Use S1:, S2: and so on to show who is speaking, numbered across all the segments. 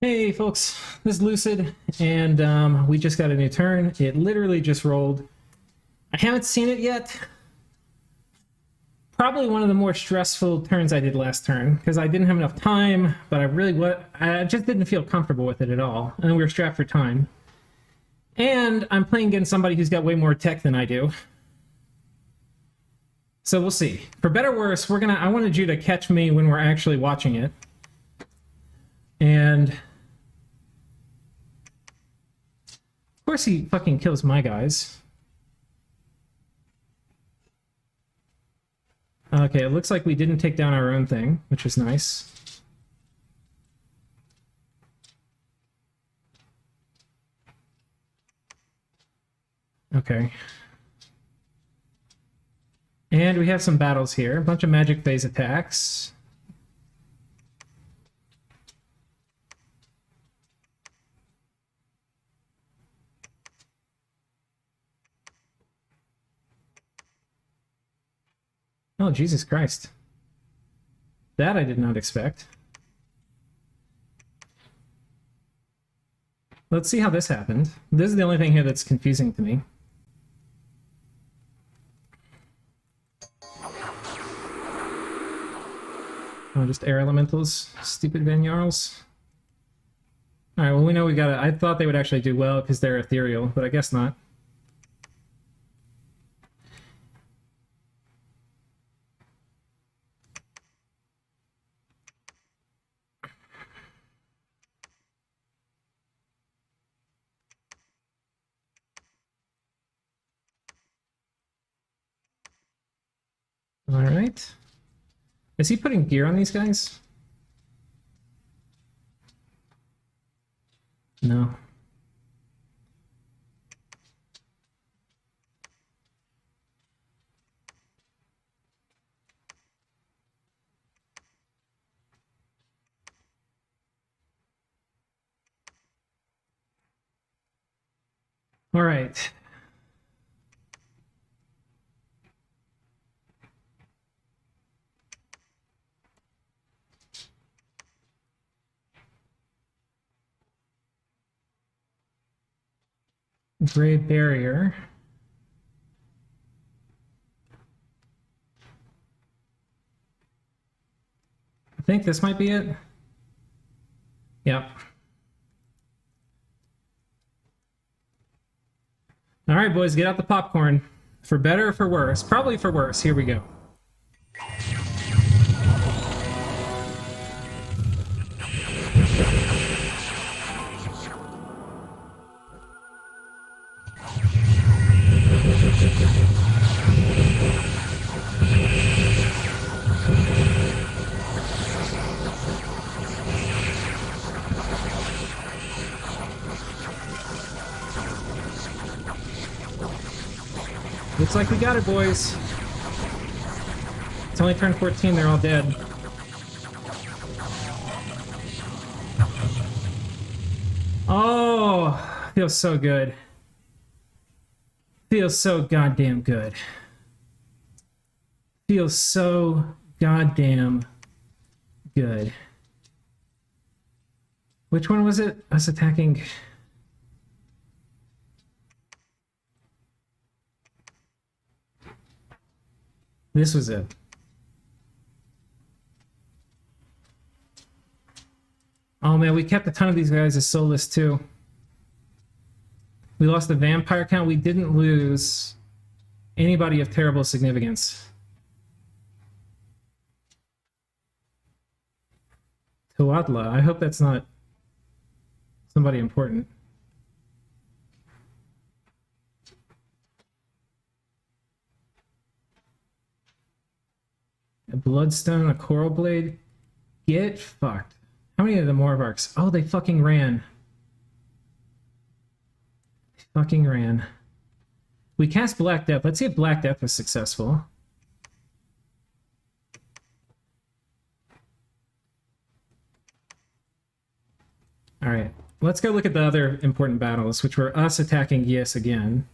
S1: Hey folks, this is Lucid, and we just got a new turn. It literally just rolled. I haven't seen it yet. Probably one of the more stressful turns I did last turn because I didn't have enough time, but I just didn't feel comfortable with it at all, and we were strapped for time. And I'm playing against somebody who's got way more tech than I do. So we'll see. For better or worse, I wanted you to catch me when we're actually watching it. And of course he fucking kills my guys. Okay, it looks like we didn't take down our own thing, which is nice. Okay. And we have some battles here. A bunch of magic phase attacks. Oh, Jesus Christ. That I did not expect. Let's see how this happened. This is the only thing here that's confusing to me. Oh, just air elementals. Stupid Van Jarls. Alright, well we know we got it. I thought they would actually do well because they're ethereal, but I guess not. Alright. Is he putting gear on these guys? No. Alright. Gray barrier. I think this might be it. Yep. All right, boys, get out the popcorn. For better or for worse? Probably for worse. Here we go. Looks like we got it, boys. It's only turn 14, they're all dead. Oh, feels so good. Feels so goddamn good. Feels so goddamn good. Which one was it? Us attacking... This was it. Oh man, we kept a ton of these guys as soulless too. We lost the vampire count. We didn't lose anybody of terrible significance. Tuatla. I hope that's not somebody important. A bloodstone, a coral blade. Get fucked. How many of the Morvarks? Oh, they fucking ran. They fucking ran. We cast Black Death. Let's see if Black Death was successful. Alright, let's go look at the other important battles, which were us attacking Yes again.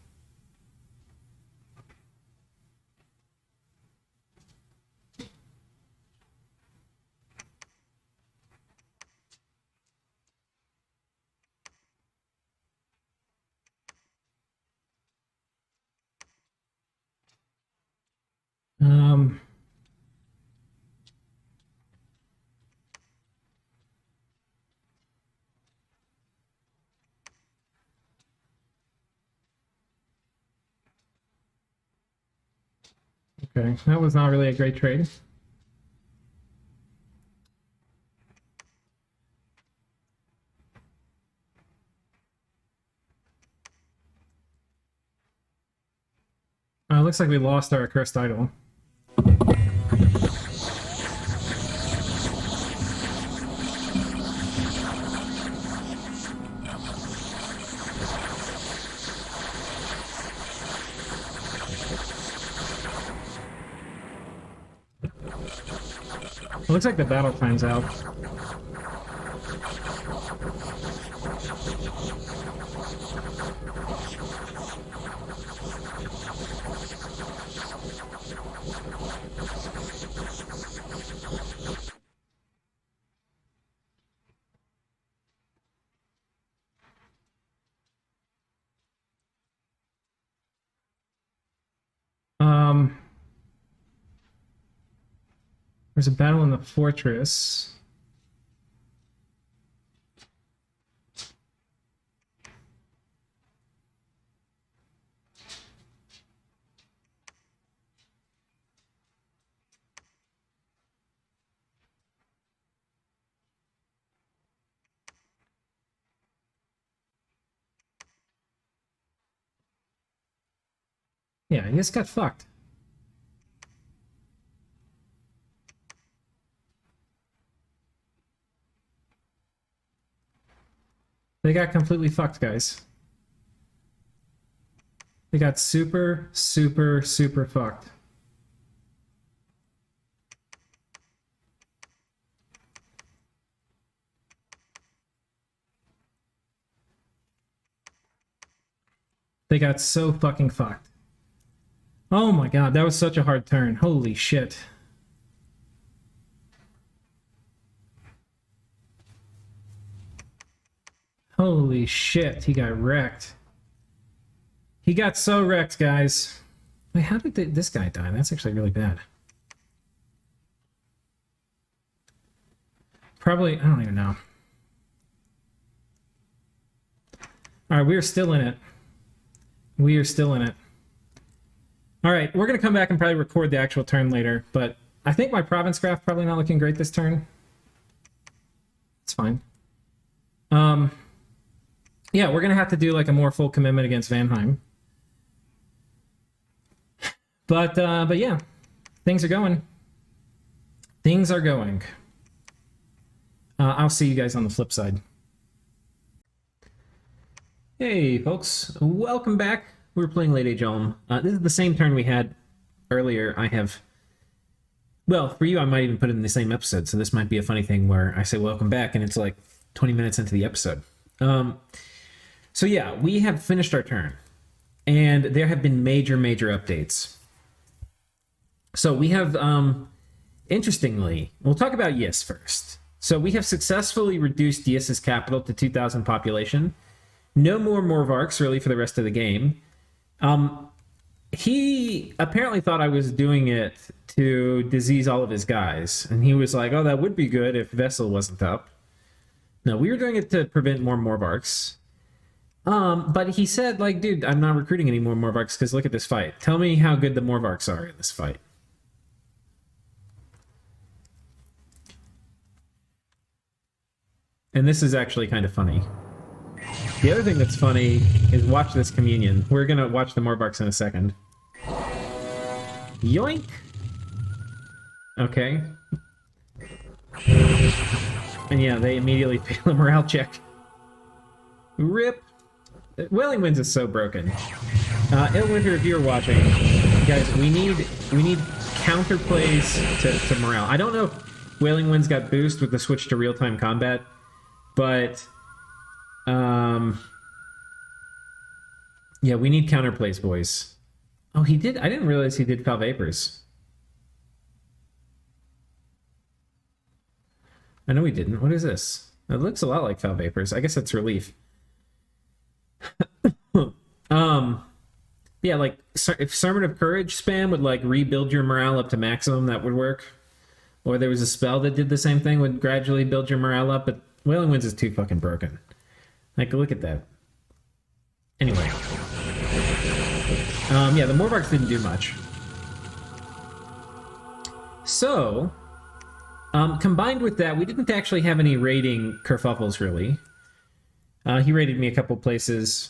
S1: Um, okay, that was not really a great trade. Looks like we lost our cursed idol. It looks like the battle time's out. There's a battle in the fortress. Yeah, he just got fucked. They got completely fucked, guys. They got super, super, super fucked. They got so fucking fucked. Oh my god, that was such a hard turn. Holy shit. Holy shit, he got wrecked. He got so wrecked, guys. Wait, how did this guy die? That's actually really bad. Probably, I don't even know. Alright, we are still in it. We are still in it. Alright, we're going to come back and probably record the actual turn later, but I think my province craft probably not looking great this turn. It's fine. Yeah, we're going to have to do like a more full commitment against Vanheim. But yeah, things are going. Things are going. I'll see you guys on the flip side. Hey, folks. Welcome back. We're playing Late Age Elm. This is the same turn we had earlier. I have... Well, for you, I might even put it in the same episode, so this might be a funny thing where I say welcome back, and it's like 20 minutes into the episode. So yeah, we have finished our turn, and there have been major, major updates. So we have, interestingly, we'll talk about Yis first. So we have successfully reduced Yis's capital to 2,000 population. No more Morvarks, really, for the rest of the game. He apparently thought I was doing it to disease all of his guys, and he was like, oh, that would be good if Vessel wasn't up. No, we were doing it to prevent more Morvarks. But he said, like, dude, I'm not recruiting any more Morvarks because look at this fight. Tell me how good the Morvarks are in this fight. And this is actually kind of funny. The other thing that's funny is watch this communion. We're going to watch the Morvarks in a second. Yoink! Okay. And yeah, they immediately fail a morale check. Rip! Wailing Winds is so broken. Illwinter, if you're watching, guys, we need counterplays to morale. I don't know if Wailing Winds got boost with the switch to real-time combat, but yeah, we need counterplays, boys. Oh, he did? I didn't realize he did Foul Vapors. I know he didn't. What is this? It looks a lot like Foul Vapors. I guess that's Relief. Yeah, like if Sermon of Courage spam would like rebuild your morale up to maximum, that would work. Or there was a spell that did the same thing, would gradually build your morale up, but Wailing Winds is too fucking broken. Like, look at that. Anyway. Yeah, the Morbarks didn't do much. So, combined with that, we didn't actually have any raiding kerfuffles, really. He raided me a couple places.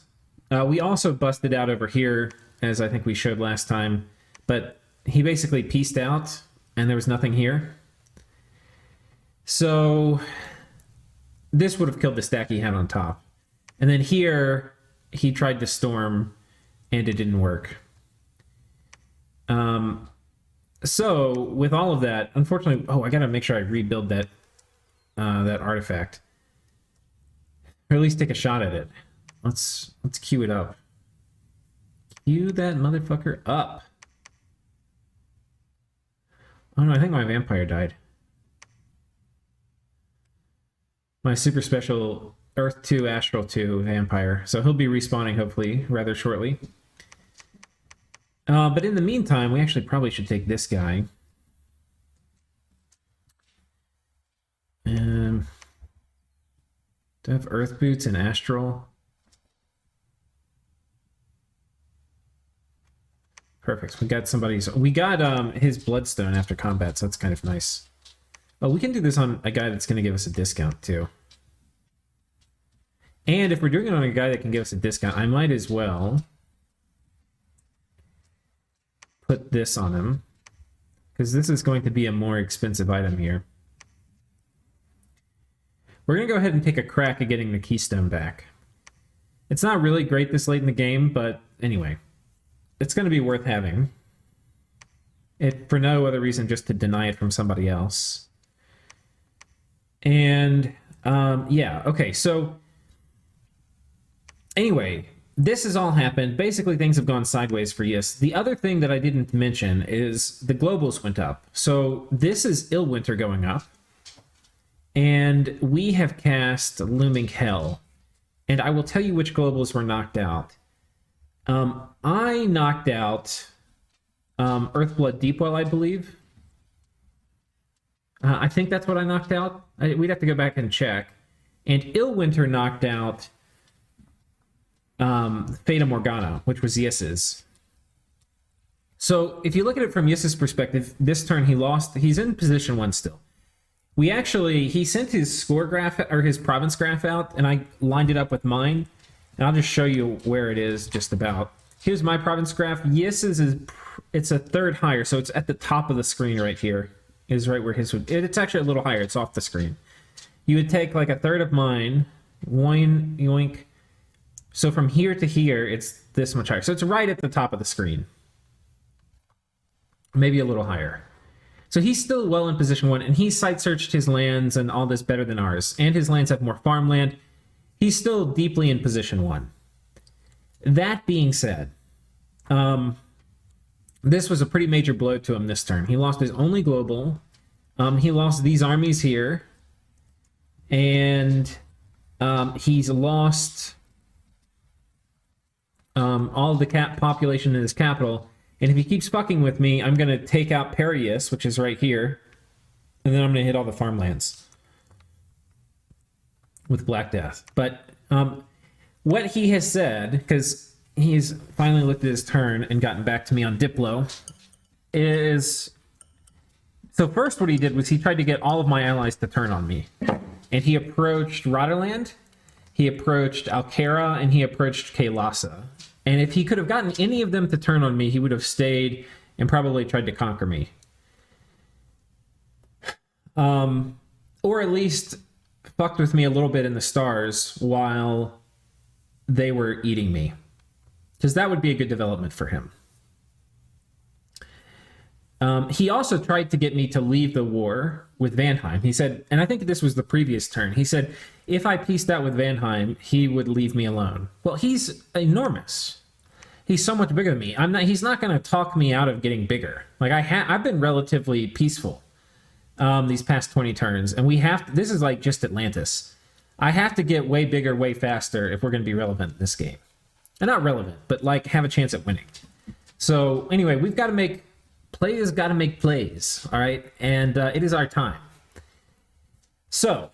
S1: We also busted out over here, as I think we showed last time, but he basically pieced out, and there was nothing here. So, this would have killed the stack he had on top. And then here, he tried to storm, and it didn't work. So, with all of that, unfortunately... Oh, I gotta make sure I rebuild that that artifact. Or at least take a shot at it. Let's queue it up. Queue that motherfucker up. Oh no, I think my vampire died. My super special Earth 2, Astral 2 vampire. So he'll be respawning, hopefully, rather shortly. But in the meantime, we actually probably should take this guy. Do I have Earth Boots and Astral? Perfect. We got somebody's... We got his Bloodstone after combat, so that's kind of nice. Oh, we can do this on a guy that's going to give us a discount, too. And if we're doing it on a guy that can give us a discount, I might as well put this on him, because this is going to be a more expensive item here. We're going to go ahead and take a crack at getting the Keystone back. It's not really great this late in the game, but anyway, it's going to be worth having. For no other reason, just to deny it from somebody else. And, yeah, okay, so... Anyway, this has all happened. Basically, things have gone sideways for Yis. The other thing that I didn't mention is the globals went up. So this is Illwinter going up. And we have cast Looming Hell. And I will tell you which globals were knocked out. I knocked out Earthblood Deepwell, I believe. I think that's what I knocked out. We'd have to go back and check. And Illwinter knocked out Fata Morgana, which was Yis's. So if you look at it from Yis's perspective, this turn he lost. He's in position 1 still. He sent his score graph, or his province graph out, and I lined it up with mine. And I'll just show you where it is just about. Here's my province graph. Yis's it's a third higher, so it's at the top of the screen right here. Is right where his would... It's actually a little higher. It's off the screen. You would take like a third of mine, yoink. So from here to here, it's this much higher. So it's right at the top of the screen. Maybe a little higher. So he's still well in position 1, and he site searched his lands and all this better than ours. And his lands have more farmland. He's still deeply in position 1. That being said, this was a pretty major blow to him this turn. He lost his only global. He lost these armies here. And he's lost... all of the population in his capital, and if he keeps fucking with me, I'm going to take out Perius, which is right here, and then I'm going to hit all the farmlands with Black Death. But what he has said, because he's finally looked at his turn and gotten back to me on Diplo, is... So first what he did was he tried to get all of my allies to turn on me, and he approached Rotterdam, he approached Alcara, and he approached Kailasa. And if he could have gotten any of them to turn on me, he would have stayed and probably tried to conquer me. Or at least fucked with me a little bit in the stars while they were eating me. Because that would be a good development for him. He also tried to get me to leave the war with Vanheim. He said, and I think this was the previous turn, he said, if I pieced out with Vanheim, he would leave me alone. Well, he's enormous. He's so much bigger than me. He's not going to talk me out of getting bigger. Like, I've been relatively peaceful these past 20 turns, and this is like just Atlantis. I have to get way bigger, way faster if we're going to be relevant in this game. And not relevant, but like have a chance at winning. So anyway, we've got to make players got to make plays, all right? And it is our time. So,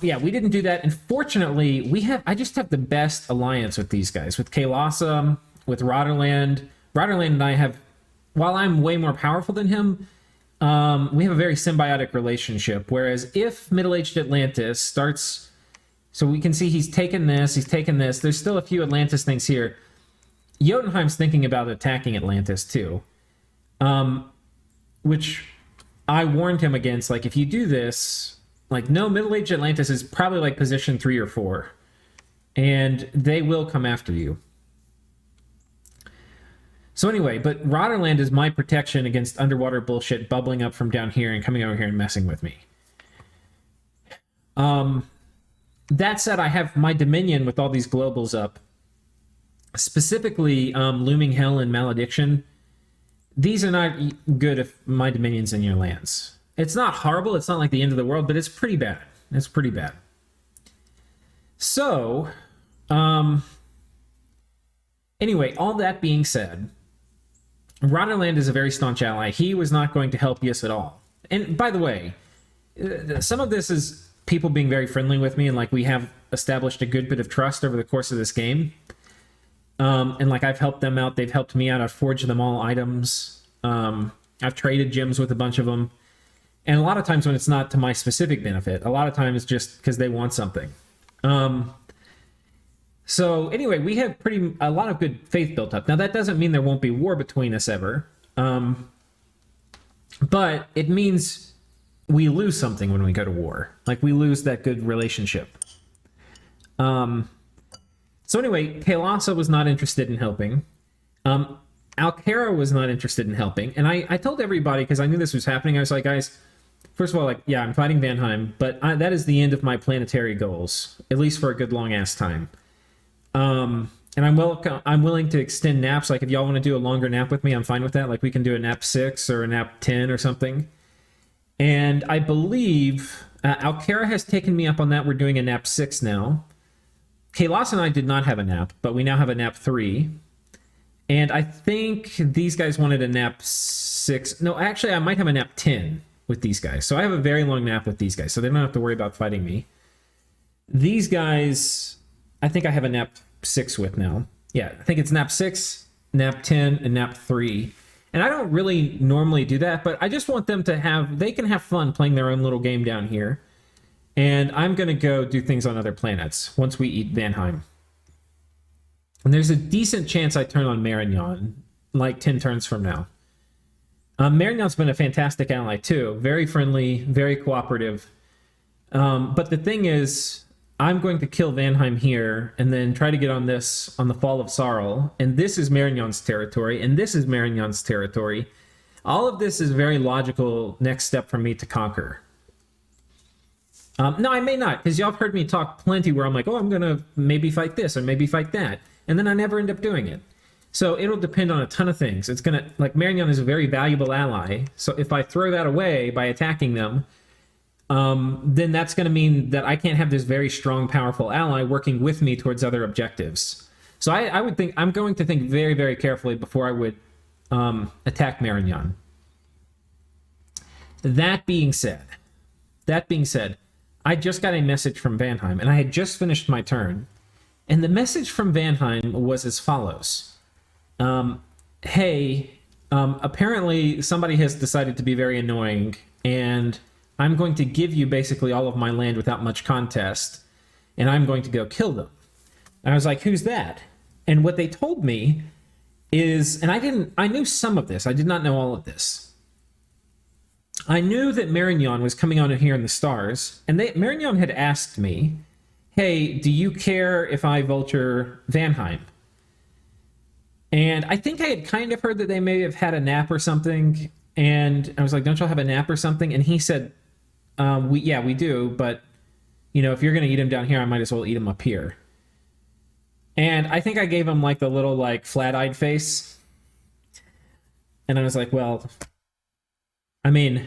S1: yeah, we didn't do that. And fortunately, I just have the best alliance with these guys, with Kaelasa, with Rotterdam. Rotterdam and I have, while I'm way more powerful than him, we have a very symbiotic relationship. Whereas if Middle-Aged Atlantis starts, so we can see he's taken this, there's still a few Atlantis things here. Jotunheim's thinking about attacking Atlantis too, which I warned him against. Like, if you do this, like, no, Middle-Aged Atlantis is probably like position 3 or 4, and they will come after you. So anyway, but Rotterdam is my protection against underwater bullshit bubbling up from down here and coming over here and messing with me. That said, I have my Dominion with all these globals up. Specifically, Looming Hell and Malediction. These are not good if my Dominion's in your lands. It's not horrible, it's not like the end of the world, but it's pretty bad. It's pretty bad. So, anyway, all that being said, Rotterdam is a very staunch ally. He was not going to help us at all. And by the way, some of this is people being very friendly with me, and like we have established a good bit of trust over the course of this game. And like I've helped them out, they've helped me out, I've forged them all items. I've traded gems with a bunch of them. And a lot of times when it's not to my specific benefit, a lot of times just because they want something. So anyway, we have a lot of good faith built up. Now that doesn't mean there won't be war between us ever. But it means we lose something when we go to war. Like we lose that good relationship. So anyway, Kaelasa was not interested in helping. Alcara was not interested in helping. And I told everybody, because I knew this was happening, I was like, guys, first of all, like, yeah, I'm fighting Vanheim, but that is the end of my planetary goals, at least for a good long-ass time. And I'm willing to extend naps. Like, if y'all want to do a longer nap with me, I'm fine with that. Like, we can do a nap 6 or a nap 10 or something. And I believe Alcara has taken me up on that. We're doing a nap 6 now. Kaelas and I did not have a nap, but we now have a nap 3. And I think these guys wanted a nap 6. No, actually, I might have a nap 10 with these guys. So I have a very long nap with these guys, so they don't have to worry about fighting me. These guys, I think I have a nap 6 with now. Yeah, I think it's nap 6, nap 10, and nap 3. And I don't really normally do that, but I just want them to they can have fun playing their own little game down here. And I'm going to go do things on other planets once we eat Vanheim. And there's a decent chance I turn on Marignon, like 10 turns from now. Marignon's been a fantastic ally too. Very friendly, very cooperative. But the thing is, I'm going to kill Vanheim here and then try to get on the Fall of Sarl. And this is Marignon's territory, and this is Marignon's territory. All of this is a very logical next step for me to conquer. No, I may not, because y'all have heard me talk plenty where I'm like, oh, I'm going to maybe fight this or maybe fight that. And then I never end up doing it. So it'll depend on a ton of things. It's going to, like, Marignon is a very valuable ally. So if I throw that away by attacking them, then that's going to mean that I can't have this very strong, powerful ally working with me towards other objectives. So I'm going to think very, very carefully before I would attack Marignon. That being said, I just got a message from Vanheim, and I had just finished my turn. And the message from Vanheim was as follows. Hey, apparently somebody has decided to be very annoying, and I'm going to give you basically all of my land without much contest, and I'm going to go kill them. And I was like, who's that? And what they told me is, and I knew some of this, I did not know all of this. I knew that Marignon was coming on here in the stars, and Marignon had asked me, hey, do you care if I vulture Vanheim? And I think I had kind of heard that they may have had a nap or something, and I was like, don't y'all have a nap or something? And he said, we do, but, you know, if you're going to eat him down here, I might as well eat him up here. And I think I gave him, like, the little, like, flat-eyed face. And I was like, well, I mean,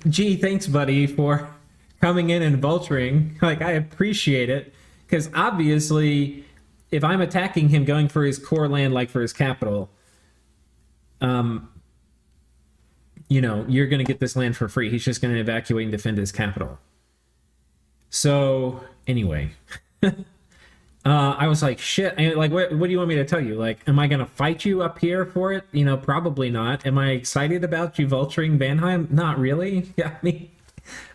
S1: gee, thanks, buddy, for coming in and vulturing. Like, I appreciate it, because obviously if I'm attacking him going for his core land, like for his capital, you know, you're going to get this land for free. He's just going to evacuate and defend his capital. So anyway, I was like, shit. Like, what do you want me to tell you? Like, am I going to fight you up here for it? You know, probably not. Am I excited about you vulturing Vanheim? Not really. Yeah, I mean,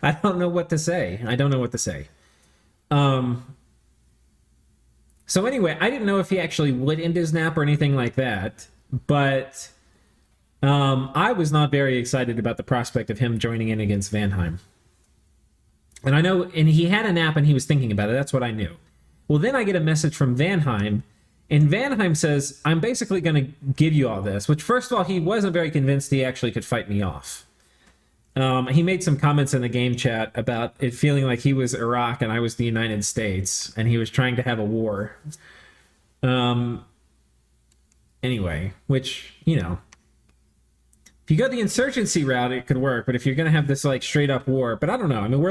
S1: I don't know what to say. I don't know what to say. So anyway, I didn't know if he actually would end his nap or anything like that, but I was not very excited about the prospect of him joining in against Vanheim. And I know, and he had a nap and he was thinking about it. That's what I knew. Well, then I get a message from Vanheim, and Vanheim says, I'm basically going to give you all this, which, first of all, he wasn't very convinced he actually could fight me off. He made some comments in the game chat about it feeling like he was Iraq and I was the United States, and he was trying to have a war. Anyway, which, you know, if you go the insurgency route, it could work, but if you're going to have this, like, straight-up war, but I don't know. I mean,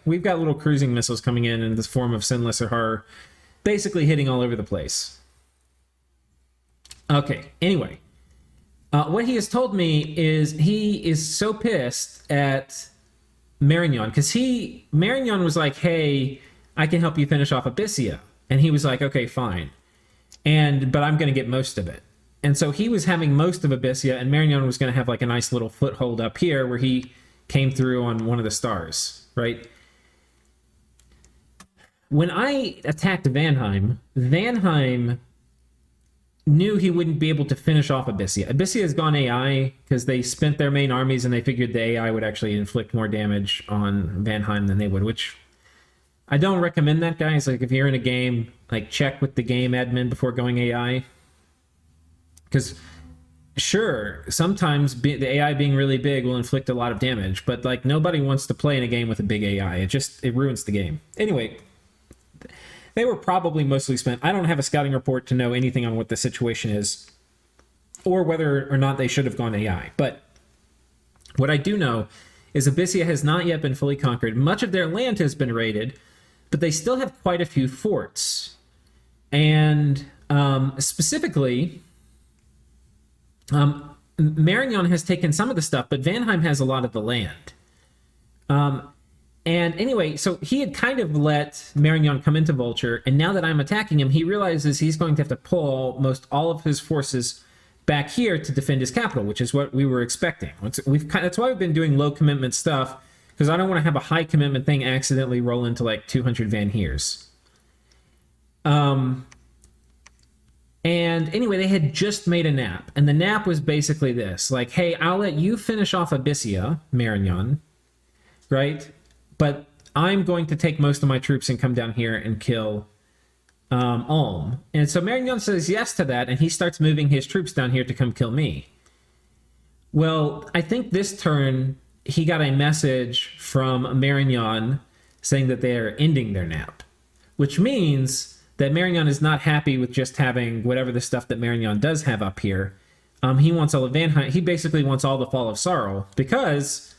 S1: we've got little cruising missiles coming in this form of Sin Lesser Horror, basically hitting all over the place. Okay, anyway. What he has told me is he is so pissed at Marignon, because Marignon was like, hey, I can help you finish off Abyssia. And he was like, okay, fine. But I'm going to get most of it. And so he was having most of Abyssia, and Marignon was going to have like a nice little foothold up here where he came through on one of the stars, right? When I attacked Vanheim knew he wouldn't be able to finish off Abyssia. Abyssia has gone AI because they spent their main armies and they figured the AI would actually inflict more damage on Vanheim than they would, which I don't recommend that, guys. Like, if you're in a game, like, check with the game admin before going AI. Because, sure, sometimes the AI being really big will inflict a lot of damage, but, like, nobody wants to play in a game with a big AI. It ruins the game. Anyway, they were probably mostly spent. I don't have a scouting report to know anything on what the situation is or whether or not they should have gone AI. But what I do know is Abyssia has not yet been fully conquered. Much of their land has been raided, but they still have quite a few forts. And specifically, Marignon has taken some of the stuff, but Vanheim has a lot of the land. And anyway, so he had kind of let Marignon come into Vulture, and now that I'm attacking him, he realizes he's going to have to pull almost all of his forces back here to defend his capital, which is what we were expecting. That's why we've been doing low commitment stuff, because I don't want to have a high commitment thing accidentally roll into like 200 Van Heers. And anyway, they had just made a nap, and the nap was basically this, like, hey, I'll let you finish off Abyssia, Marignon, right? But I'm going to take most of my troops and come down here and kill Ulm. And so Marignon says yes to that, and he starts moving his troops down here to come kill me. Well, I think this turn, he got a message from Marignon saying that they are ending their nap, which means that Marignon is not happy with just having whatever the stuff that Marignon does have up here. He wants all of Vanheim. He basically wants all the Fall of Sorrow, because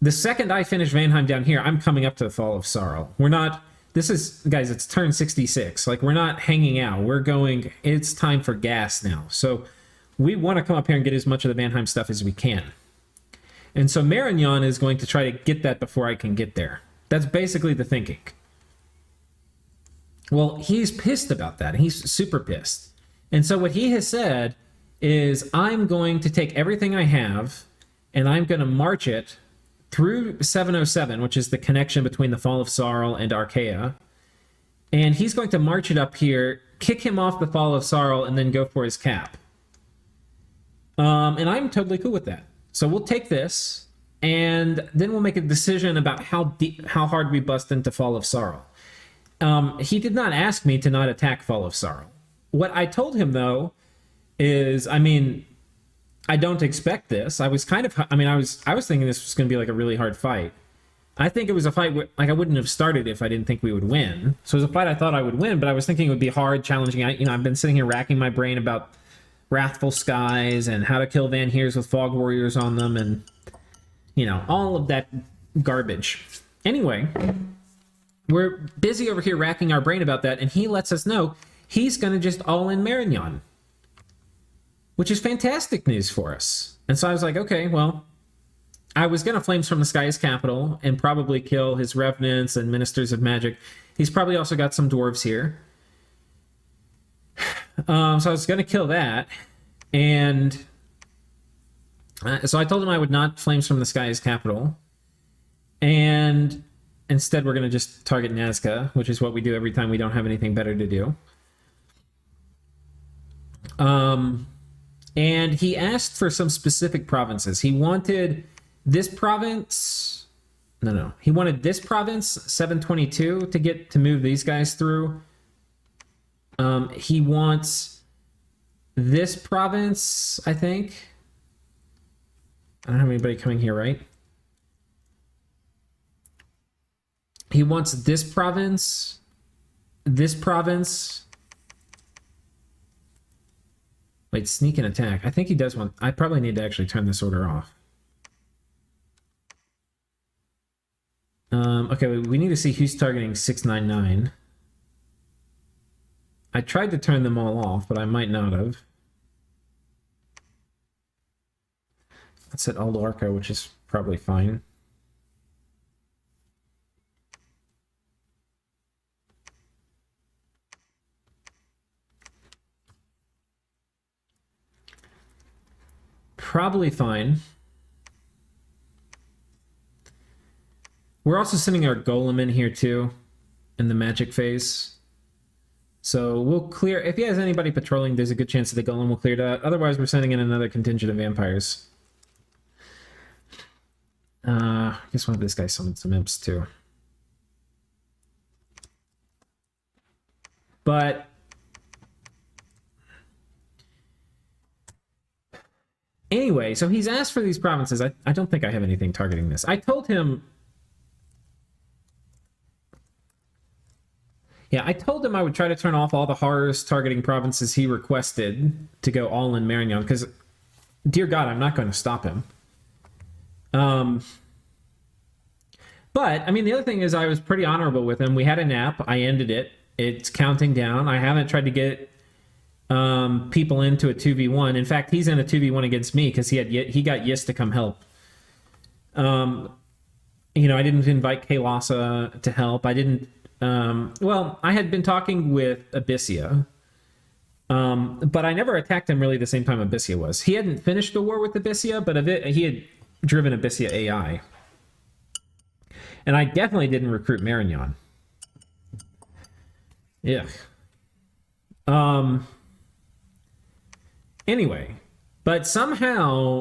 S1: the second I finish Vanheim down here, I'm coming up to the Fall of Sorrow. We're not, this is, guys, it's turn 66. Like, we're not hanging out. We're going, it's time for gas now. So we want to come up here and get as much of the Vanheim stuff as we can. And so Marignon is going to try to get that before I can get there. That's basically the thinking. Well, he's pissed about that. He's super pissed. And so what he has said is, I'm going to take everything I have and I'm going to march it through 707, which is the connection between the Fall of Sarl and Archaea. And he's going to march it up here, kick him off the Fall of Sarl, and then go for his cap. And I'm totally cool with that. So we'll take this, and then we'll make a decision about how hard we bust into Fall of Sarl. He did not ask me to not attack Fall of Sarl. What I told him, though, is, I mean, I don't expect this. I was kind of, I mean, I was thinking this was going to be like a really hard fight. I think it was a fight where, like, I wouldn't have started if I didn't think we would win. So it was a fight I thought I would win, but I was thinking it would be hard, challenging. I've been sitting here racking my brain about Wrathful Skies and how to kill Van Heers with Fog Warriors on them, and, all of that garbage. Anyway, we're busy over here racking our brain about that, and he lets us know, he's going to just all in Marignon, which is fantastic news for us. And so I was like, okay, well, I was going to Flames from the Sky his capital and probably kill his Revenants and Ministers of Magic. He's probably also got some dwarves here. So I was going to kill that. And so I told him I would not Flames from the Sky his capital. And instead, we're going to just target Nazca, which is what we do every time we don't have anything better to do. And he asked for some specific provinces. He wanted this province. No. He wanted this province, 722, to move these guys through. He wants this province, I think. I don't have anybody coming here, right? He wants this province. Wait, sneak and attack. I think he does want... I probably need to actually turn this order off. Okay, we need to see who's targeting 699. I tried to turn them all off, but I might not have. That's at Alorca, which is probably fine. Probably fine. We're also sending our golem in here too, in the magic phase. So we'll clear... If he has anybody patrolling, there's a good chance that the golem will clear that. Otherwise, we're sending in another contingent of vampires. I guess one of this guy summoned some imps too. But... Anyway, so he's asked for these provinces. I don't think I have anything targeting this. I told him... Yeah, I told him I would try to turn off all the horrors targeting provinces he requested to go all in Marignon, because, dear God, I'm not going to stop him. But, I mean, the other thing is I was pretty honorable with him. We had a nap. I ended it. It's counting down. I haven't tried to get people into a 2v1. In fact, he's in a 2v1 against me because he got Yis to come help. You know, I didn't invite Kaylasa to help. I didn't... well, I had been talking with Abyssia, but I never attacked him really the same time Abyssia was. He hadn't finished the war with Abyssia, but he had driven Abyssia AI. And I definitely didn't recruit Marignon. Yeah. Anyway, but somehow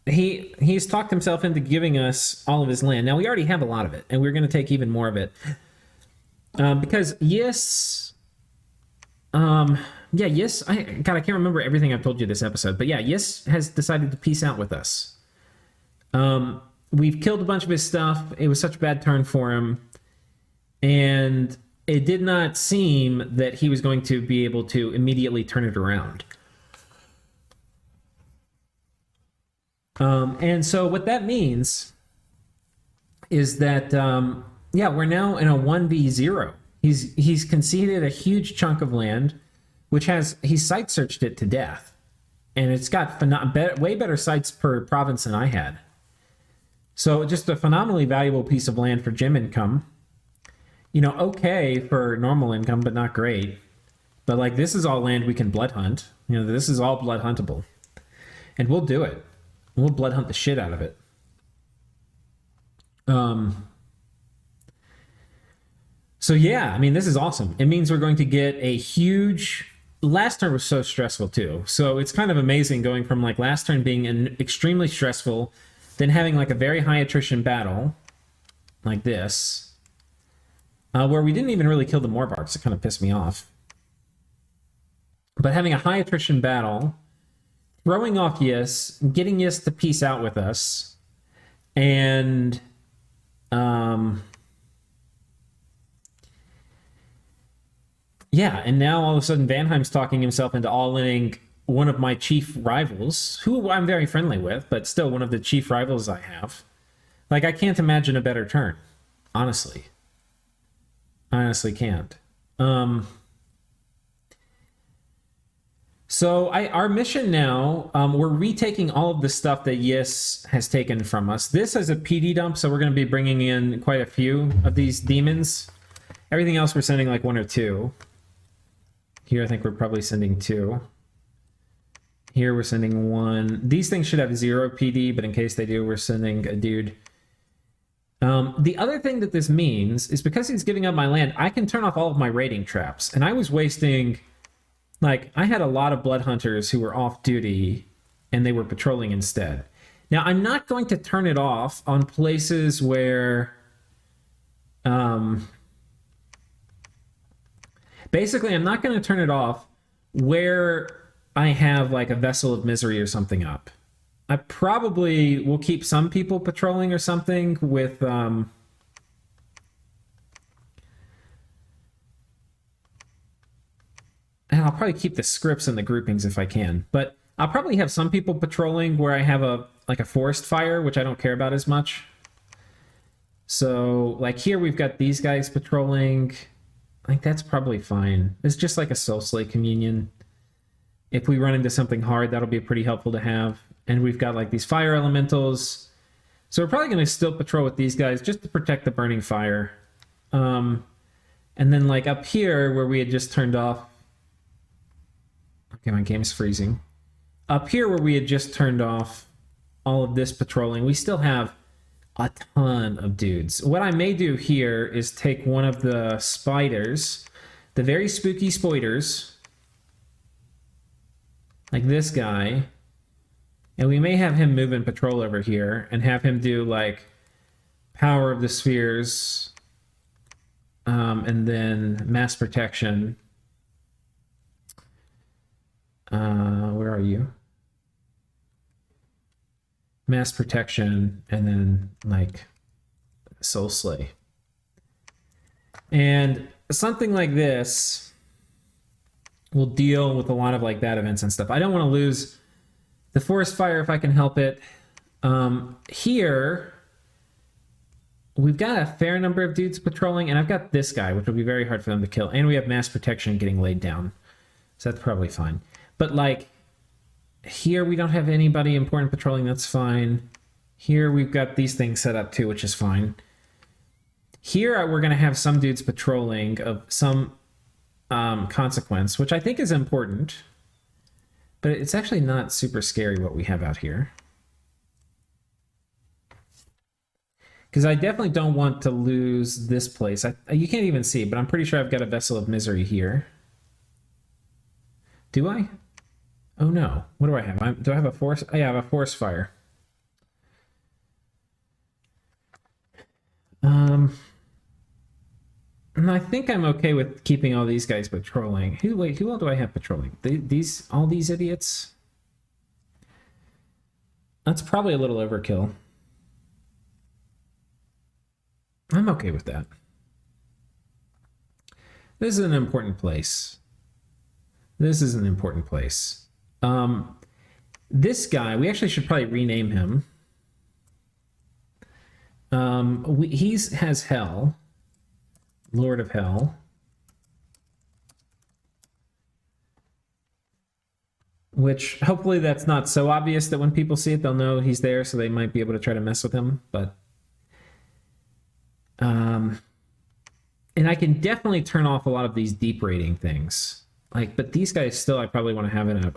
S1: he's talked himself into giving us all of his land. Now, we already have a lot of it, and we're going to take even more of it. Because Yis... yeah, Yis... God, I can't remember everything I've told you this episode, but yeah, Yis has decided to peace out with us. We've killed a bunch of his stuff. It was such a bad turn for him. And it did not seem that he was going to be able to immediately turn it around. And so what that means is that, yeah, we're now in a 1v0. He's conceded a huge chunk of land, which he site searched it to death. And it's got way better sites per province than I had. So just a phenomenally valuable piece of land for gem income. You know, okay for normal income, but not great. But like, this is all land we can blood hunt. You know, this is all blood huntable. And we'll do it. We'll blood hunt the shit out of it. So yeah, I mean, this is awesome. It means we're going to get a huge... Last turn was so stressful too. So it's kind of amazing going from like last turn being extremely stressful, then having like a very high attrition battle like this, where we didn't even really kill the Morbarks. It kind of pissed me off. But having a high attrition battle, throwing off Yis, getting Yis to peace out with us, and yeah, and now all of a sudden Vanheim's talking himself into all-inning one of my chief rivals, who I'm very friendly with, but still one of the chief rivals I have. Like, I can't imagine a better turn, honestly. I honestly can't. So our mission now, we're retaking all of the stuff that Yis has taken from us. This is a PD dump, so we're going to be bringing in quite a few of these demons. Everything else we're sending like 1 or 2. Here I think we're probably sending 2. Here we're sending 1. These things should have 0 PD, but in case they do, we're sending a dude. The other thing that this means is because he's giving up my land, I can turn off all of my raiding traps. And I was wasting... Like, I had a lot of blood hunters who were off duty, and they were patrolling instead. Now, I'm not going to turn it off on places where... basically, I'm not going to turn it off where I have, like, a Vessel of Misery or something up. I probably will keep some people patrolling or something with... And I'll probably keep the scripts and the groupings if I can. But I'll probably have some people patrolling where I have a forest fire, which I don't care about as much. So, like here we've got these guys patrolling. I think that's probably fine. It's just like a Soul Slay Communion. If we run into something hard, that'll be pretty helpful to have. And we've got like these fire elementals. So we're probably going to still patrol with these guys just to protect the burning fire. And then like up here where we had just turned off... Okay, my game's freezing. Up here where we had just turned off all of this patrolling, we still have a ton of dudes. What I may do here is take one of the spiders, the very spooky spoiders, like this guy, and we may have him move and patrol over here and have him do like Power of the Spheres, and then Mass Protection. Where are you? Mass Protection, and then like Soul Slay. And something like this will deal with a lot of like bad events and stuff. I don't want to lose the forest fire if I can help it. Here we've got a fair number of dudes patrolling, and I've got this guy, which will be very hard for them to kill, and we have Mass Protection getting laid down, so that's probably fine. But like here we don't have anybody important patrolling, that's fine. Here we've got these things set up too, which is fine. Here we're going to have some dudes patrolling of some consequence, which I think is important. But it's actually not super scary what we have out here. Because I definitely don't want to lose this place. You can't even see, but I'm pretty sure I've got a Vessel of Misery here. Do I? Oh no. What do I have? Do I have a forest? Oh, yeah, I have a forest fire. And I think I'm okay with keeping all these guys patrolling. Who all do I have patrolling? All these idiots? That's probably a little overkill. I'm okay with that. This is an important place. This is an important place. This guy, we actually should probably rename him. He has Hell. Lord of Hell. Which, hopefully that's not so obvious that when people see it, they'll know he's there, so they might be able to try to mess with him, but... and I can definitely turn off a lot of these deep rating things. Like, but these guys still I probably want to have in a...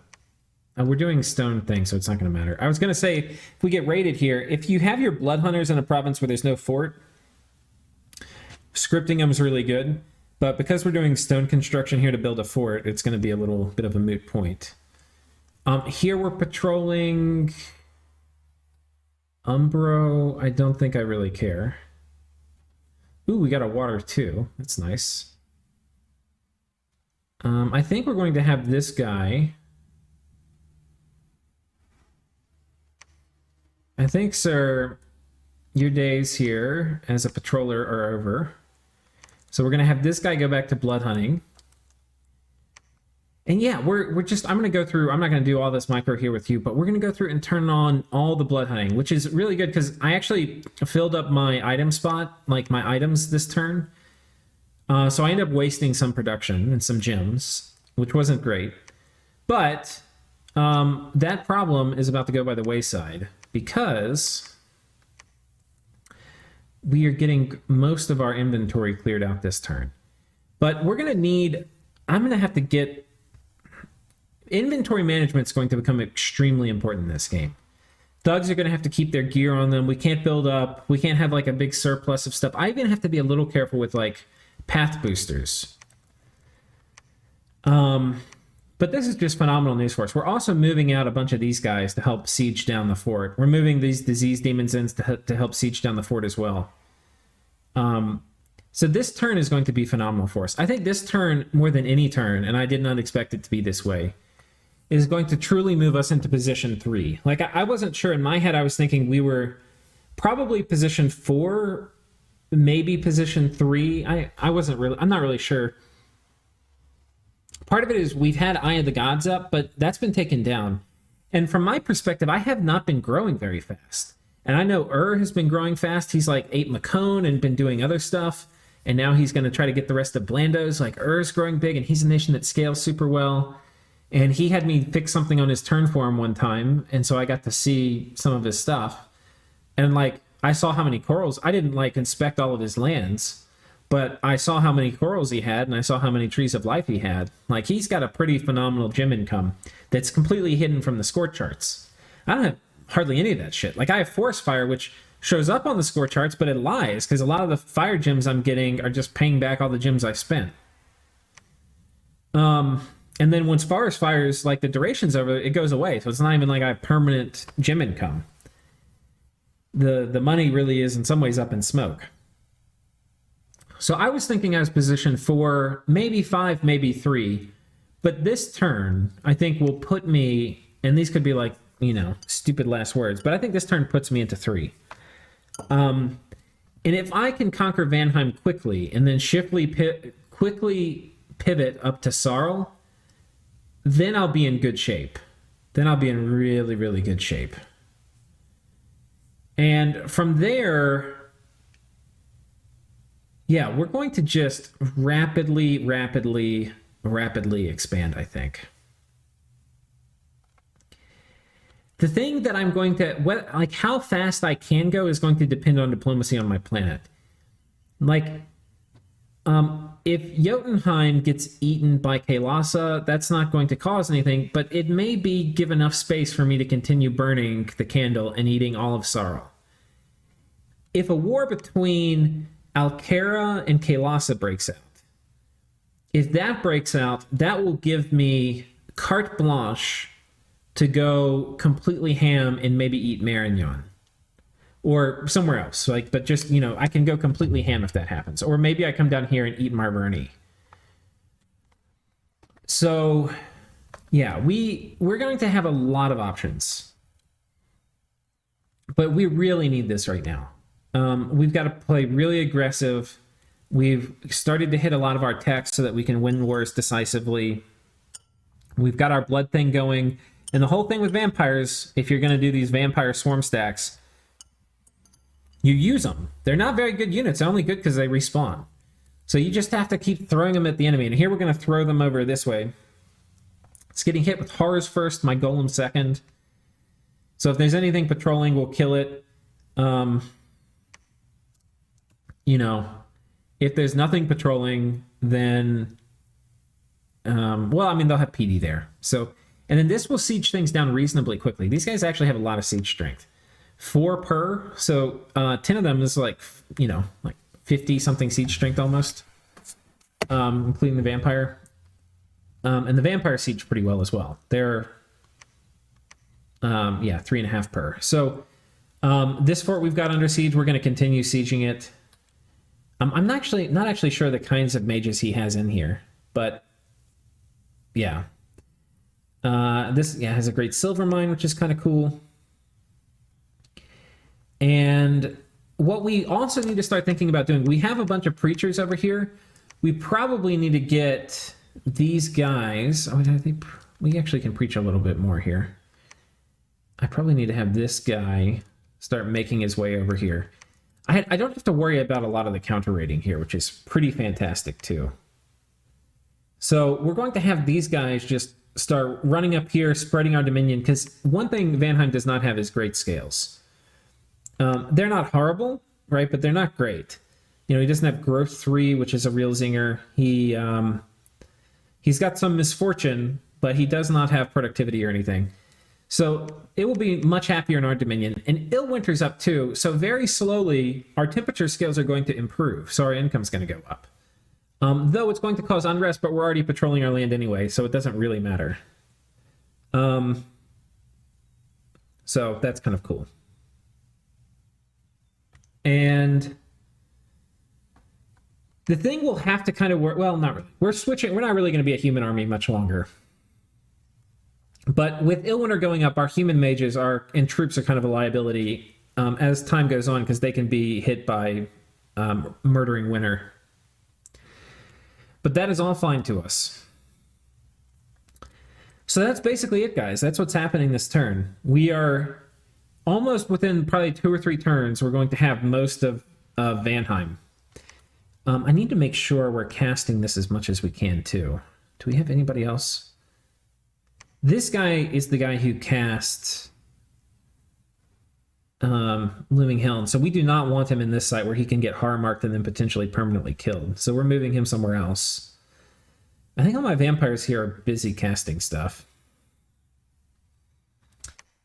S1: we're doing stone thing, so it's not going to matter. I was going to say, if we get raided here, if you have your blood hunters in a province where there's no fort, scripting them is really good. But because we're doing stone construction here to build a fort, it's going to be a little bit of a moot point. Here we're patrolling Umbro. I don't think I really care. Ooh, we got a water too. That's nice. I think we're going to have this guy. I think, sir, your days here as a patroller are over. So we're going to have this guy go back to blood hunting. And yeah, we're just, I'm going to go through, I'm not going to do all this micro here with you, but we're going to go through and turn on all the blood hunting, which is really good because I actually filled up my item spot, like my items this turn. So I ended up wasting some production and some gems, which wasn't great. But that problem is about to go by the wayside because we are getting most of our inventory cleared out this turn. But we're going to need... I'm going to have to get... Inventory management is going to become extremely important in this game. Thugs are going to have to keep their gear on them. We can't build up. We can't have like a big surplus of stuff. I even have to be a little careful with like path boosters. But this is just phenomenal news for us. We're also moving out a bunch of these guys to help siege down the fort. We're moving these disease demons in to help siege down the fort as well. So this turn is going to be phenomenal for us. I think this turn, more than any turn, and I did not expect it to be this way, is going to truly move us into position 3. Like, I wasn't sure. In my head, I was thinking we were probably position 4, maybe position 3. I'm not really sure. Part of it is we've had Eye of the Gods up, but that's been taken down. And from my perspective, I have not been growing very fast. And I know has been growing fast. He's like 8 Macone and been doing other stuff. And now he's going to try to get the rest of Blandos. Like, is growing big, and he's a nation that scales super well. And he had me fix something on his turn for him one time, and so I got to see some of his stuff. And, like, I saw how many corals. I didn't, like, inspect all of his lands, but I saw how many corals he had, and I saw how many trees of life he had. Like, he's got a pretty phenomenal gem income that's completely hidden from the score charts. I don't have hardly any of that shit. Like, I have Forest Fire, which shows up on the score charts, but it lies, because a lot of the fire gems I'm getting are just paying back all the gems I spent. And then once Forest Fire's, like, the duration's over, it goes away. So it's not even like I have permanent gem income. The money really is, in some ways, up in smoke. So I was thinking I was positioned 4, maybe 5, maybe 3. But this turn, I think, will put me... And these could be, like, you know, stupid last words. But I think this turn puts me into 3. And if I can conquer Vanheim quickly, and then quickly pivot up to Sarl... then I'll be in good shape. Then I'll be in really, really good shape. And from there, yeah, we're going to just rapidly expand, I think. The thing that I'm going to, like how fast I can go is going to depend on diplomacy on my planet. Like, if Jotunheim gets eaten by Kailasa, that's not going to cause anything, but it may give enough space for me to continue burning the candle and eating all of Sarl. If a war between Alkera and Kailasa breaks out, if that breaks out, that will give me carte blanche to go completely ham and maybe eat Marignon. Or somewhere else, like, but just, you know, I can go completely ham if that happens. Or maybe I come down here and eat Marverny. So, yeah, we're going to have a lot of options. But we really need this right now. We've got to play really aggressive. We've started to hit a lot of our techs so that we can win wars decisively. We've got our blood thing going. And the whole thing with vampires, if you're going to do these vampire swarm stacks, you use them. They're not very good units. They're only good because they respawn. So you just have to keep throwing them at the enemy. And here we're going to throw them over this way. It's getting hit with horrors first, my golem second. So if there's anything patrolling, we'll kill it. You know, if there's nothing patrolling, then... well, I mean, they'll have PD there. So, and then this will siege things down reasonably quickly. These guys actually have a lot of siege strength. 4 per, so 10 of them is like, you know, like 50 something siege strength almost, including the vampire. And the vampire siege pretty well as well. They're, yeah, 3.5 per. So this fort we've got under siege, we're going to continue sieging it. I'm not actually sure the kinds of mages he has in here, but yeah. This has a great silver mine, which is kind of cool. And what we also need to start thinking about doing, we have a bunch of preachers over here. We probably need to get these guys. Oh, I think we actually can preach a little bit more here. I probably need to have this guy start making his way over here. I don't have to worry about a lot of the counter rating here, which is pretty fantastic too. So we're going to have these guys just start running up here, spreading our dominion, because one thing Vanheim does not have is great scales. They're not horrible, right? But they're not great. You know, he doesn't have growth 3, which is a real zinger. He's got some misfortune, but he does not have productivity or anything. So it will be much happier in our dominion. And Illwinter's up too. So very slowly, our temperature scales are going to improve. So our income's going to go up. Though it's going to cause unrest, but we're already patrolling our land anyway, so it doesn't really matter. So that's kind of cool. And the thing will have to kind of work. Well, not really. We're switching. We're not really going to be a human army much longer. But with Illwinter going up, our human mages and troops are kind of a liability as time goes on, because they can be hit by murdering winter. But that is all fine to us. So that's basically it, guys. That's what's happening this turn. We are almost within probably 2 or 3 turns. We're going to have most of Vanheim. I need to make sure we're casting this as much as we can, too. Do we have anybody else? This guy is the guy who casts Looming Helm. So we do not want him in this site where he can get horror marked and then potentially permanently killed. So we're moving him somewhere else. I think all my vampires here are busy casting stuff.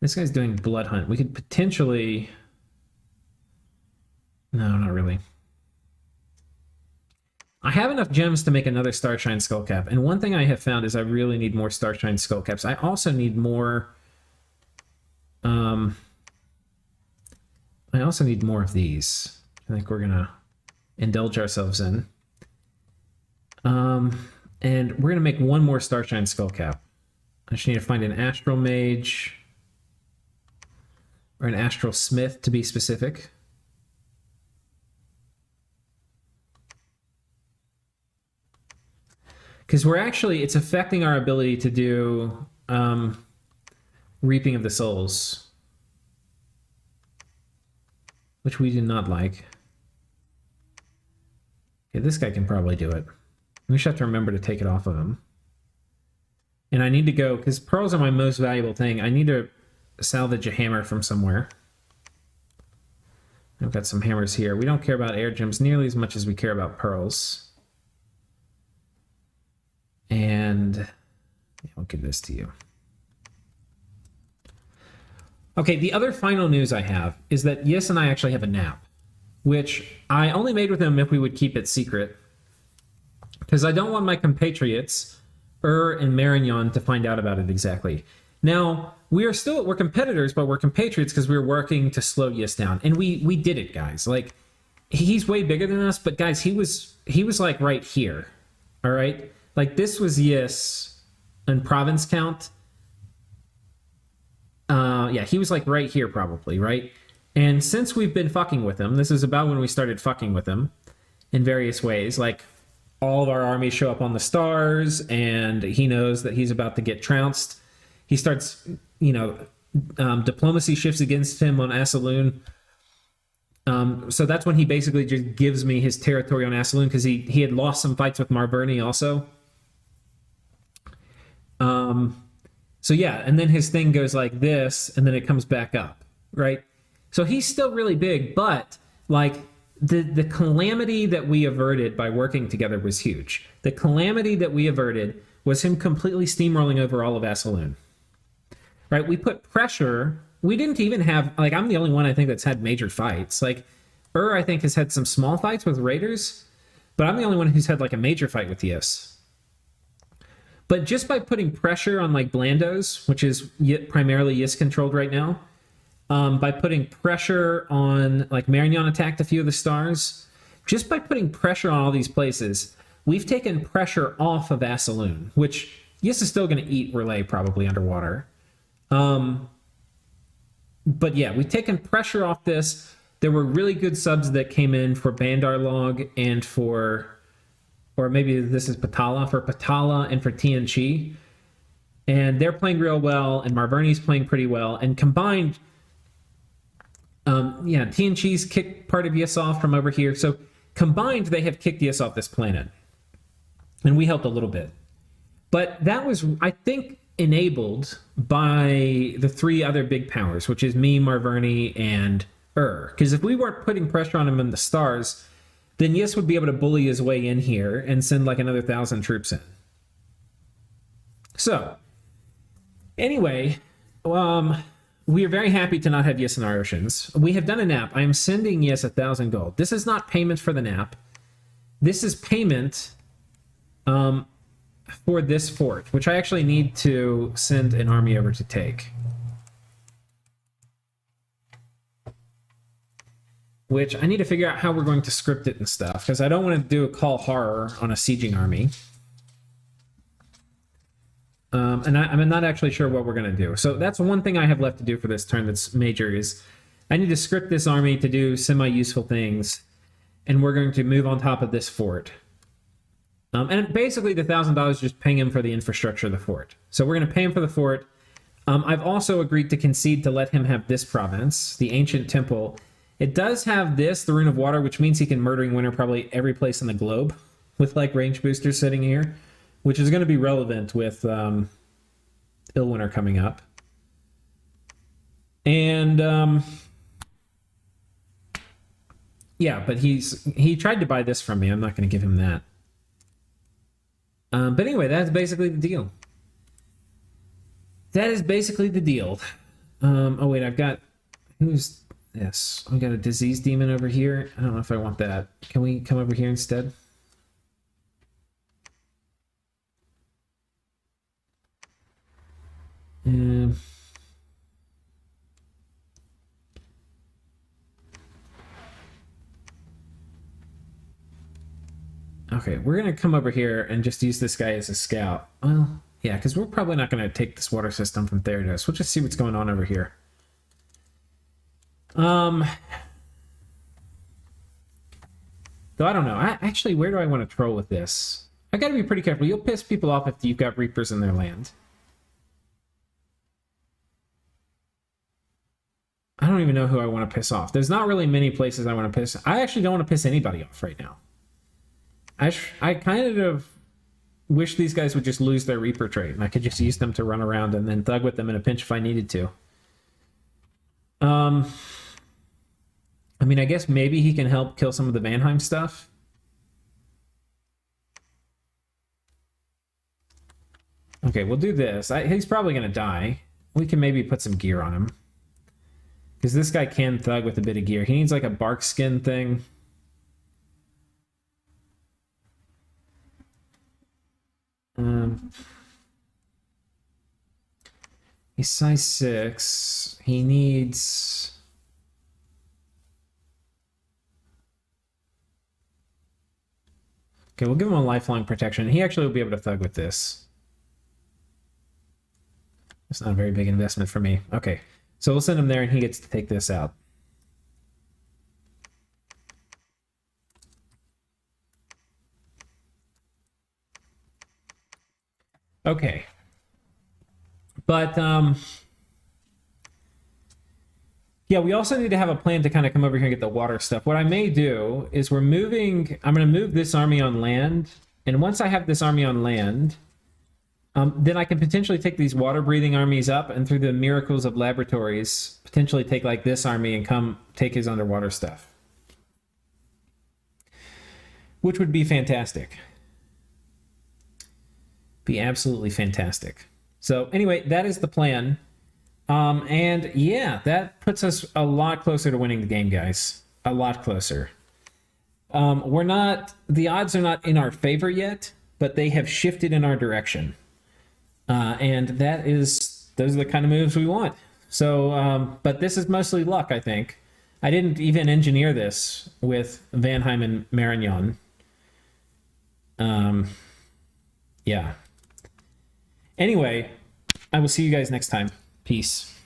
S1: This guy's doing Blood Hunt. We could potentially... No, not really. I have enough gems to make another Starshine Skullcap. And one thing I have found is I really need more Starshine Skullcaps. I also need more... I also need more of these. I think we're going to indulge ourselves in. And we're going to make one more Starshine Skullcap. I just need to find an Astral Mage. Or an Astral Smith, to be specific. Because we're actually, it's affecting our ability to do Reaping of the Souls. Which we do not like. Okay, this guy can probably do it. We just have to remember to take it off of him. And I need to go, because pearls are my most valuable thing, I need to salvage a hammer from somewhere. I've got some hammers here. We don't care about air gems nearly as much as we care about pearls. And I'll give this to you. Okay, the other final news I have is that Yis and I actually have a nap, which I only made with him if we would keep it secret, because I don't want my compatriots, and Marignon, to find out about it exactly. Now, we're competitors, but we're compatriots because we're working to slow Yis down. And we did it, guys. Like, he's way bigger than us, but guys, he was like right here. All right? Like, this was Yis in province count. Yeah, he was like right here probably, right? And since we've been fucking with him, this is about when we started fucking with him in various ways. Like, all of our armies show up on the stars, and he knows that he's about to get trounced. He starts, diplomacy shifts against him on Asaloon. So that's when he basically just gives me his territory on Asaloon, because he had lost some fights with Marverni also. So yeah, and then his thing goes like this, and then it comes back up, right? So he's still really big, but like the calamity that we averted by working together was huge. The calamity that we averted was him completely steamrolling over all of Asaloon, right? We put pressure. We didn't even have, like, I'm the only one I think that's had major fights. Like, I think has had some small fights with raiders, but I'm the only one who's had like a major fight with Yis. But just by putting pressure on like Blandos, which is primarily Yis controlled right now, by putting pressure on, like, Marignon attacked a few of the stars, just by putting pressure on all these places, we've taken pressure off of Asaloon, which Yis is still going to eat Relay probably underwater. But yeah, we've taken pressure off this. There were really good subs that came in for Bandarlog and for, or maybe this is Patala, for Patala and for Tianchi. And they're playing real well, and Marverni's playing pretty well. And combined, Tianchi's kicked part of Yis off from over here. So combined, they have kicked Yis off this planet. And we helped a little bit. But that was, I think, enabled by the three other big powers, which is me, Marverni, and Because if we weren't putting pressure on him in the stars, then Yiss would be able to bully his way in here and send like another 1,000 troops in. So, anyway, we are very happy to not have Yiss in our oceans. We have done a nap. I am sending Yiss 1,000 gold. This is not payment for the nap. This is payment for this fort, which I actually need to send an army over to take. Which I need to figure out how we're going to script it and stuff, because I don't want to do a call horror on a sieging army. And I'm not actually sure what we're going to do. So that's one thing I have left to do for this turn that's major, is I need to script this army to do semi-useful things, and we're going to move on top of this fort. And basically the $1,000 is just paying him for the infrastructure of the fort. So we're going to pay him for the fort. I've also agreed to concede to let him have this province, the Ancient Temple. It does have this, the Rune of Water, which means he can Murdering Winter probably every place in the globe with like range boosters sitting here, which is going to be relevant with Illwinter coming up. And yeah, but he tried to buy this from me. I'm not going to give him that. But anyway, that's basically the deal. That is basically the deal. Oh wait, I've got, who's this? I got a disease demon over here. I don't know if I want that. Can we come over here instead? Okay, we're going to come over here and just use this guy as a scout. Well, yeah, because we're probably not going to take this water system from Theridos. We'll just see what's going on over here. Though I don't know. Actually, where do I want to troll with this? I got to be pretty careful. You'll piss people off if you've got Reapers in their land. I don't even know who I want to piss off. There's not really many places I want to piss. I actually don't want to piss anybody off right now. I kind of wish these guys would just lose their Reaper trait, and I could just use them to run around and then thug with them in a pinch if I needed to. I mean, I guess maybe he can help kill some of the Vanheim stuff. Okay, we'll do this. He's probably going to die. We can maybe put some gear on him. Because this guy can thug with a bit of gear. He needs like a bark skin thing. He's size 6. He needs... Okay, we'll give him a lifelong protection. He actually will be able to thug with this. It's not a very big investment for me. Okay, so we'll send him there and he gets to take this out. Okay. But, yeah, we also need to have a plan to kind of come over here and get the water stuff. What I may do is I'm going to move this army on land. And once I have this army on land, then I can potentially take these water-breathing armies up and through the miracles of laboratories, potentially take like this army and come take his underwater stuff. Which would be fantastic. Be absolutely fantastic. So anyway, that is the plan. And yeah, that puts us a lot closer to winning the game, guys. A lot closer. The odds are not in our favor yet, but they have shifted in our direction. And those are the kind of moves we want. So, but this is mostly luck, I think. I didn't even engineer this with Vanheim and Marignon. Yeah. Anyway, I will see you guys next time. Peace.